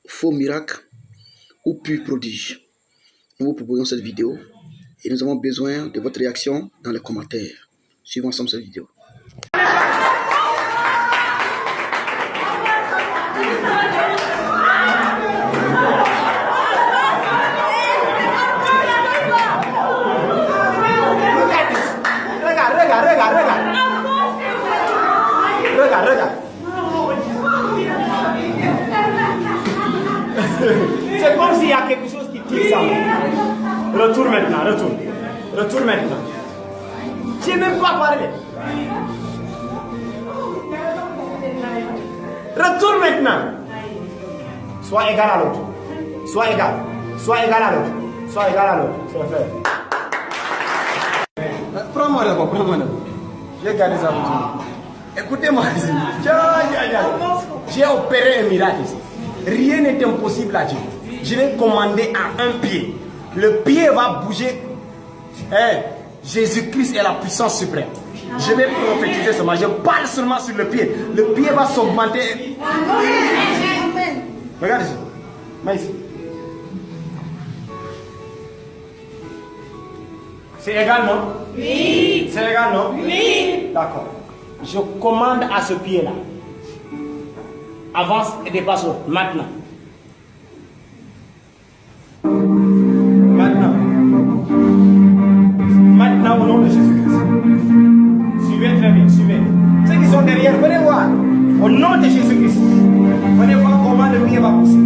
faux miracle ou pur prodige. Nous vous proposons cette vidéo et nous avons besoin de votre réaction dans les commentaires. Suivons ensemble cette vidéo. Regarde. C'est comme s'il y a quelque chose qui tire ça. Retourne maintenant, retourne maintenant. Je n'ai même pas parlé. Retourne maintenant. Sois égal à l'autre. Sois égal à l'autre. C'est fait. Prends-moi d'abord. J'ai gardé ça pour toi. Écoutez-moi ici. J'ai opéré un miracle ici. Rien n'est impossible à Dieu. Je vais commander à un pied. Le pied va bouger. Jésus-Christ est la puissance suprême. Je vais prophétiser seulement. Je parle seulement sur le pied. Le pied va s'augmenter. Regarde ici. Mais ici. C'est égal, non? Oui. C'est égal, non? Oui. D'accord. Je commande à ce pied-là. Avance et dépasse l'autre. Maintenant. Maintenant, au nom de Jésus-Christ. Suivez très bien, suivez. Ceux qui sont derrière, venez voir. Au nom de Jésus-Christ. Venez voir comment le pied va pousser.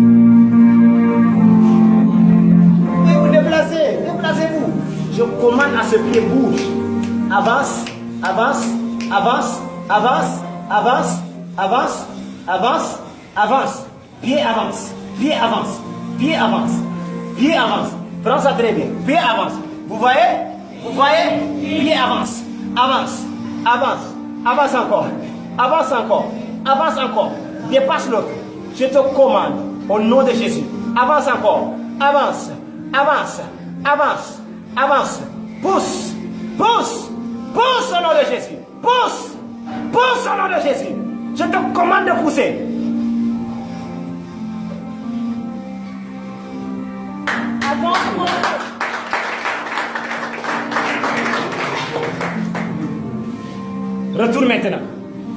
Et vous déplacez-vous. Je commande à ce pied, bouge. Avance. Pied avance. Prends ça très bien. Pied avance. Vous voyez? Pied avance. Avance encore. Dépasse l'autre. Je te commande au nom de Jésus. Avance encore. Avance. Pousse au nom de Jésus. Pousse au nom de Jésus. Je te commande de pousser. Avance. Retourne maintenant.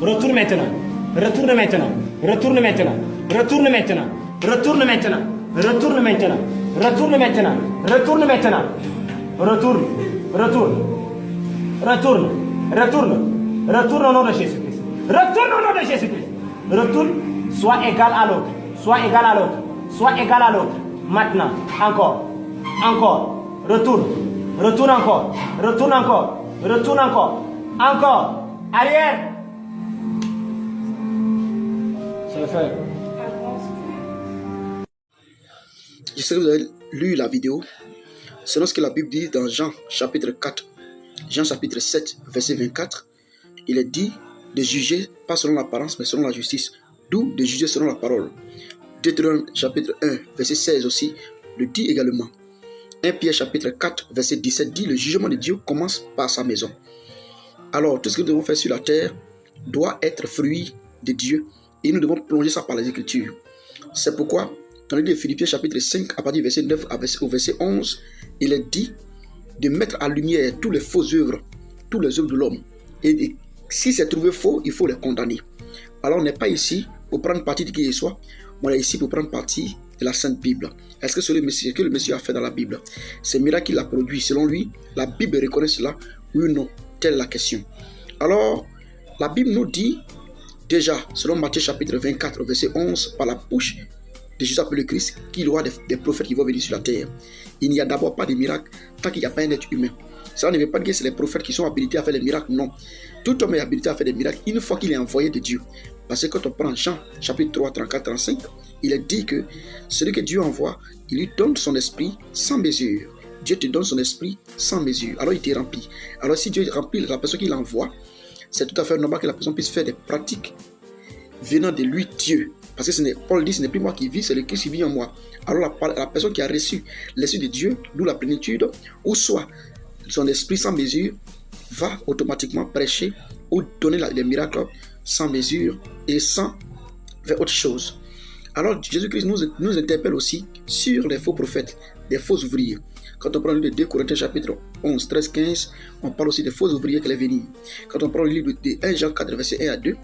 Retourne au nom de Jésus-Christ. Retourne. Sois égal à l'autre. Maintenant. Encore. Retourne encore. Arrière. C'est fait. Je sais que vous avez lu la vidéo. Selon ce que la Bible dit dans Jean chapitre 4, Jean chapitre 7, verset 24, il est dit de juger pas selon l'apparence mais selon la justice, d'où de juger selon la parole. Deutéronome chapitre 1, verset 16 aussi le dit également. 1 Pierre chapitre 4, verset 17 dit le jugement de Dieu commence par sa maison. Alors tout ce que nous devons faire sur la terre doit être fruit de Dieu et nous devons plonger ça par les Écritures. C'est pourquoi dans le livre de Philippiens chapitre 5 à partir du verset 9 au verset 11, il est dit de mettre à lumière toutes les fausses œuvres, toutes les œuvres de l'homme. Et si c'est trouvé faux, il faut les condamner. Alors on n'est pas ici pour prendre parti de qui que ce soit, on est ici pour prendre parti de la Sainte Bible. Est-ce que ce que le Messie a fait dans la Bible? C'est un miracle qu'il a produit. Selon lui, la Bible reconnaît cela, oui ou non? Telle est la question. Alors, la Bible nous dit déjà, selon Matthieu chapitre 24, verset 11, par la bouche de Jésus appelé le Christ, qu'il y aura des prophètes qui vont venir sur la terre. Il n'y a d'abord pas de miracle tant qu'il n'y a pas un être humain. Ça ne veut pas dire que c'est les prophètes qui sont habilités à faire des miracles, non. Tout homme est habilité à faire des miracles une fois qu'il est envoyé de Dieu. Parce que quand on prend Jean chapitre 3, 34, 35, il est dit que celui que Dieu envoie, il lui donne son esprit sans mesure. Dieu te donne son esprit sans mesure. Alors il te remplit. Alors si Dieu remplit la personne qu'il envoie, c'est tout à fait normal que la personne puisse faire des pratiques venant de lui, Dieu. Parce que Paul dit, ce n'est plus moi qui vis, c'est le Christ qui vit en moi. Alors la personne qui a reçu l'esprit de Dieu, d'où la plénitude, ou soit son esprit sans mesure, va automatiquement prêcher ou donner les miracles sans mesure et sans faire autre chose. Alors Jésus-Christ nous interpelle aussi sur les faux prophètes, des faux ouvriers. Quand on prend le livre de 2 Corinthiens chapitre 11, 13, 15, on parle aussi des faux ouvriers qui allaient venir. Quand on prend le livre de 1 Jean 4, verset 1 à 2,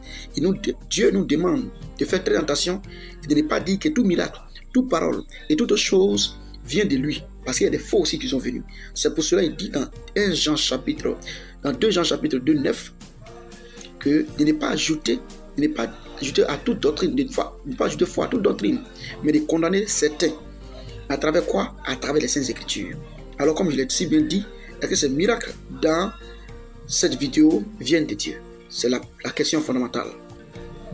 Dieu nous demande de faire très attention et de ne pas dire que tout miracle, toute parole et toute chose vient de lui. Parce qu'il y a des faux aussi qui sont venus. C'est pour cela qu'il dit dans 2 Jean chapitre 2, 9, que de ne pas ajouter à toute doctrine, de ne pas ajouter foi à toute doctrine, mais de condamner certains. À travers quoi? À travers les Saintes Écritures. Alors comme je l'ai si bien dit, est-ce que ces miracles dans cette vidéo viennent de Dieu? C'est la question fondamentale.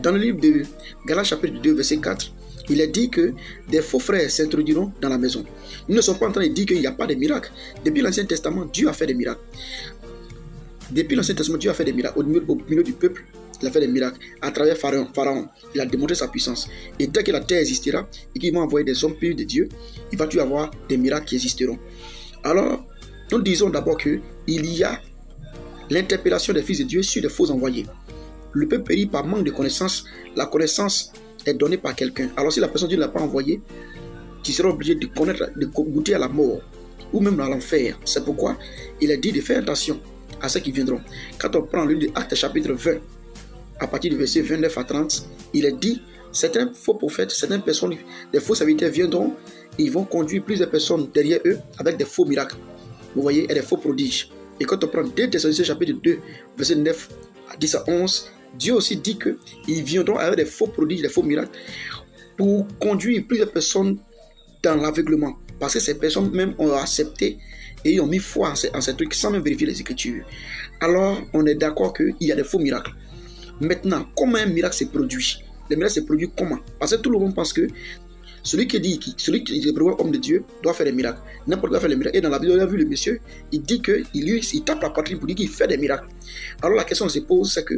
Dans le livre de Galates chapitre 2 verset 4, il est dit que des faux frères s'introduiront dans la maison. Nous ne sommes pas en train de dire qu'il n'y a pas de miracles. Depuis l'Ancien Testament, Dieu a fait des miracles. Au milieu du peuple. Il a fait des miracles à travers Pharaon. Il a démontré sa puissance. Et dès que la terre existera et qu'ils vont envoyer des hommes purs de Dieu, il va y avoir des miracles qui existeront. Alors, nous disons d'abord qu'il y a l'interpellation des fils de Dieu sur des faux envoyés. Le peuple périt par manque de connaissance. La connaissance est donnée par quelqu'un. Alors si la personne Dieu ne l'a pas envoyé, tu seras obligé de goûter à la mort ou même à l'enfer. C'est pourquoi il est dit de faire attention à ceux qui viendront. Quand on prend le livre de Actes chapitre 20, à partir du verset 29 à 30, il est dit, certains faux prophètes, certaines personnes, des faux serviteurs viendront, ils vont conduire plusieurs personnes derrière eux avec des faux miracles. Vous voyez, et des faux prodiges. Et quand on prend 2 Thessaloniciens chapitre 2, verset 9 à 10 à 11, Dieu aussi dit qu'ils viendront avec des faux prodiges, des faux miracles, pour conduire plusieurs personnes dans l'aveuglement. Parce que ces personnes même ont accepté et ils ont mis foi en ces trucs sans même vérifier les Écritures. Alors, on est d'accord qu'il y a des faux miracles. Maintenant, comment un miracle se produit? Le miracle se produit comment? Parce que tout le monde pense que celui qui est vraiment homme de Dieu doit faire des miracles. N'importe quoi faire des miracles. Et dans la vidéo, on a vu le monsieur, il dit qu'il tape la poitrine pour dire qu'il fait des miracles. Alors la question se pose, c'est que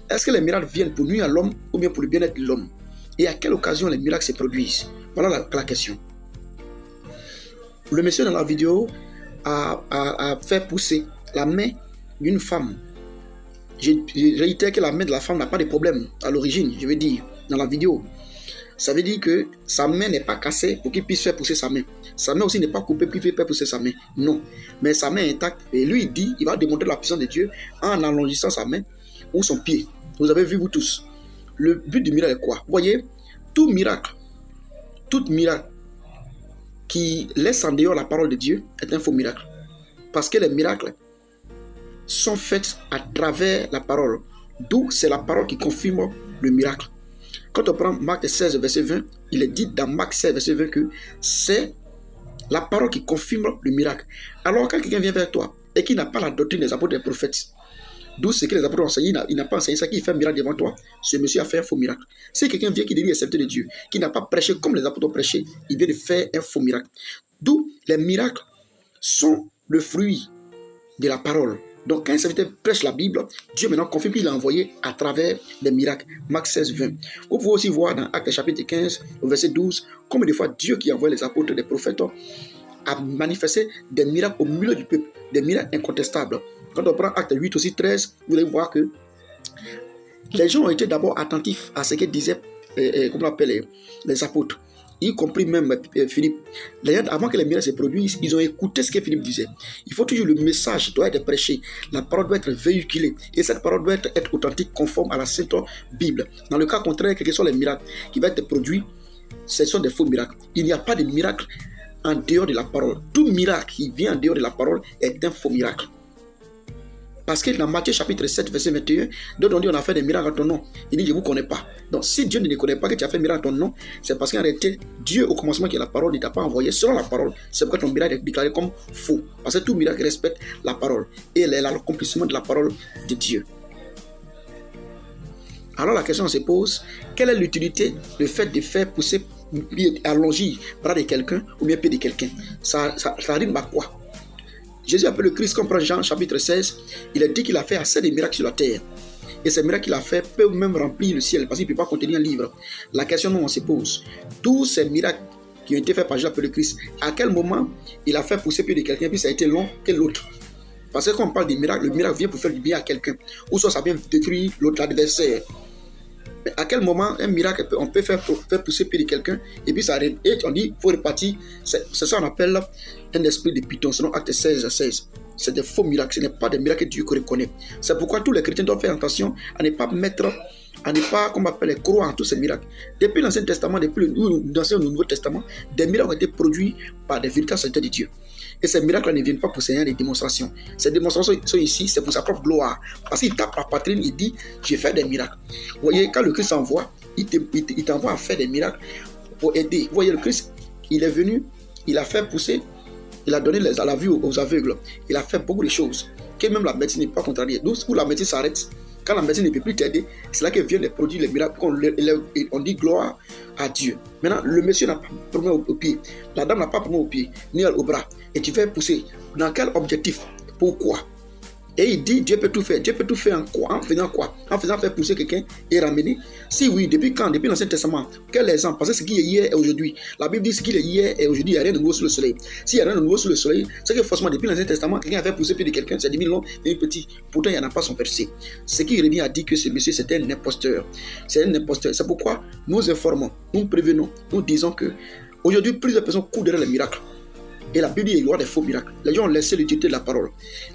est-ce que les miracles viennent pour nuire à l'homme ou bien pour le bien-être de l'homme? Et à quelle occasion les miracles se produisent? Voilà la question. Le monsieur dans la vidéo a fait pousser la main d'une femme. Je réitère que la main de la femme n'a pas de problème à l'origine, je veux dire, dans la vidéo. Ça veut dire que sa main n'est pas cassée pour qu'il puisse faire pousser sa main. Sa main aussi n'est pas coupée pour qu'il puisse faire pousser sa main. Non. Mais sa main est intacte. Et lui, il dit, il va démontrer la puissance de Dieu en allongissant sa main ou son pied. Vous avez vu, vous tous. Le but du miracle est quoi? Vous voyez, tout miracle qui laisse en dehors la parole de Dieu est un faux miracle. Parce que les miracles sont faits à travers la parole. D'où c'est la parole qui confirme le miracle. Quand on prend Marc 16, verset 20, il est dit dans Marc 16, verset 20 que c'est la parole qui confirme le miracle. Alors quand quelqu'un vient vers toi et qui n'a pas la doctrine des apôtres et des prophètes, d'où ce que les apôtres ont enseigné, il n'a pas enseigné ça, qui fait un miracle devant toi, ce monsieur a fait un faux miracle. Si quelqu'un vient qui dit accepter de Dieu, qui n'a pas prêché comme les apôtres ont prêché, il vient de faire un faux miracle. D'où les miracles sont le fruit de la parole. Donc, quand un serviteur prêche la Bible, Dieu maintenant confirme qu'il l'a envoyé à travers les miracles. Marc 16, 20. Vous pouvez aussi voir dans Actes chapitre 15, au verset 12, combien de fois Dieu qui envoie les apôtres, les prophètes, a manifesté des miracles au milieu du peuple, des miracles incontestables. Quand on prend Acte 8, aussi 13, vous allez voir que les gens ont été d'abord attentifs à ce que disaient comment on appelle, les apôtres, y compris même Philippe. Avant que les miracles se produisent, ils ont écouté ce que Philippe disait. Il faut toujours, le message doit être prêché, la parole doit être véhiculée, et cette parole doit être authentique, conforme à la Sainte Bible. Dans le cas contraire, quels que soient les miracles qui vont être produits, ce sont des faux miracles. Il n'y a pas de miracle en dehors de la parole. Tout miracle qui vient en dehors de la parole est un faux miracle. Parce que dans Matthieu chapitre 7, verset 21, d'autres ont dit on a fait des miracles en ton nom. Il dit je ne vous connais pas. Donc si Dieu ne connaît pas que tu as fait un miracle en ton nom, c'est parce qu'en réalité, Dieu au commencement qui est la parole, il ne t'a pas envoyé selon la parole. C'est pourquoi ton miracle est déclaré comme faux. Parce que tout miracle respecte la parole. Et elle est l'accomplissement de la parole de Dieu. Alors la question se pose, quelle est l'utilité, le fait de faire pousser, allonger bras de quelqu'un ou bien pied de quelqu'un? Ça rime à quoi? Jésus appelle le Christ, comme prend Jean chapitre 16, il a dit qu'il a fait assez de miracles sur la terre. Et ces miracles qu'il a fait peuvent même remplir le ciel, parce qu'il ne peut pas contenir un livre. La question dont on se pose, tous ces miracles qui ont été faits par Jésus appelé le Christ, à quel moment il a fait pousser pied de quelqu'un, puis ça a été long que l'autre? Parce que quand on parle des miracles, le miracle vient pour faire du bien à quelqu'un, ou soit ça vient détruire l'autre adversaire. Mais à quel moment un miracle, on peut faire pousser pied de quelqu'un, et puis ça arrive, et on dit, il faut repartir. C'est ça qu'on appelle un esprit de python, selon Acte 16. C'est des faux miracles, ce n'est pas des miracles que Dieu reconnaît. C'est pourquoi tous les chrétiens doivent faire attention à ne pas comme on appelle, croire en tous ces miracles. Depuis l'Ancien Testament, depuis l'Ancien et le Nouveau Testament, des miracles ont été produits par des véritables serviteurs de Dieu. Et ces miracles ne viennent pas pour Seigneur des démonstrations. Ces démonstrations sont ici, c'est pour sa propre gloire. Parce qu'il tape la poitrine, il dit, je fais des miracles. Vous voyez, quand le Christ s'envoie, il t'envoie à faire des miracles pour aider. Vous voyez, le Christ, il est venu, il a fait pousser, il a donné la vue aux aveugles. Il a fait beaucoup de choses que même la médecine n'est pas contrariée. Donc, où la médecine s'arrête, quand la médecine ne peut plus t'aider, c'est là que viennent les produits, les miracles. On dit gloire à Dieu. Maintenant, le monsieur n'a pas promené au pied. La dame n'a pas promené au pied, ni au bras. Et tu fais pousser. Dans quel objectif? Pourquoi? Et il dit, Dieu peut tout faire. Dieu peut tout faire en quoi? En faisant quoi? En faisant faire pousser quelqu'un et ramener. Si oui, depuis quand? Depuis l'Ancien Testament. Quel exemple? Parce que ce qui est hier et aujourd'hui. La Bible dit ce qui est hier et aujourd'hui, il n'y a rien de nouveau sous le soleil. S'il n'y a rien de nouveau sous le soleil, c'est que forcément, depuis l'Ancien Testament, quelqu'un a fait pousser pied de quelqu'un, c'est 10 000 longs et petit. Pourtant, il n'y en a pas son verset. Ce qui Rémi a dit que ce monsieur, c'était un imposteur. C'est un imposteur. C'est pourquoi nous informons, nous prévenons, nous disons que aujourd'hui, plusieurs personnes courent derrière les miracles. Et la Bible dit qu'il y aura des faux miracles. Les gens ont laissé l'utilité de la parole.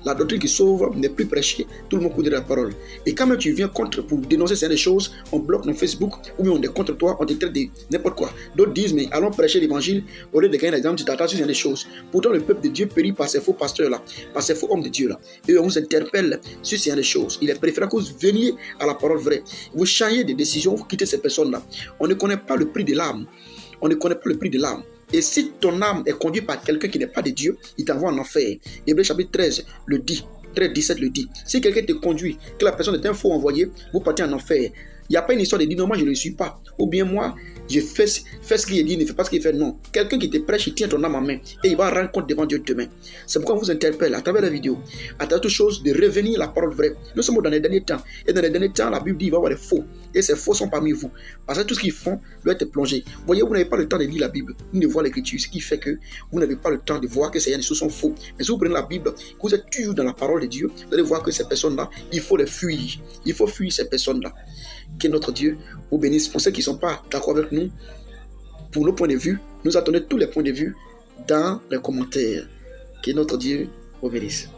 La doctrine qui sauve n'est plus prêchée, tout le monde court derrière la parole. Et quand même tu viens contre pour dénoncer certaines choses, on bloque nos Facebook, ou bien on est contre toi, on te traite de n'importe quoi. D'autres disent, mais allons prêcher l'évangile, au lieu de gagner l'exemple, tu t'attaches sur des choses. Pourtant, le peuple de Dieu périt par ces faux pasteurs-là, par ces faux hommes de Dieu-là. Et on vous interpelle sur ces choses. Il est préférable que vous veniez à la parole vraie. Vous changez de décision, vous quittez ces personnes-là. On ne connaît pas le prix de l'âme. On ne connaît pas le prix de l'âme. Et si ton âme est conduite par quelqu'un qui n'est pas de Dieu, il t'envoie en enfer. Hébreux chapitre 13 le dit, 13-17 le dit. Si quelqu'un te conduit, que la personne est un faux envoyé, vous partez en enfer. Il n'y a pas une histoire de dire non, moi je ne le suis pas. Ou bien moi, je fais ce qu'il dit, ne fais pas ce qu'il fait. Non. Quelqu'un qui te prêche, il tient ton âme en main. Et il va rendre compte devant Dieu demain. C'est pourquoi on vous interpelle à travers la vidéo, à travers toute chose, de revenir à la parole vraie. Nous sommes dans les derniers temps. Et dans les derniers temps, la Bible dit qu'il va y avoir des faux. Et ces faux sont parmi vous. Parce que tout ce qu'ils font doit être plongé. Vous voyez, vous n'avez pas le temps de lire la Bible, ni de voir l'écriture. Ce qui fait que vous n'avez pas le temps de voir que ces choses sont faux. Mais si vous prenez la Bible, que vous êtes toujours dans la parole de Dieu, vous allez voir que ces personnes-là, il faut les fuir. Il faut fuir ces personnes-là. Que notre Dieu vous bénisse. Pour ceux qui ne sont pas d'accord avec nous, pour nos points de vue, nous attendons tous les points de vue dans les commentaires. Que notre Dieu vous bénisse.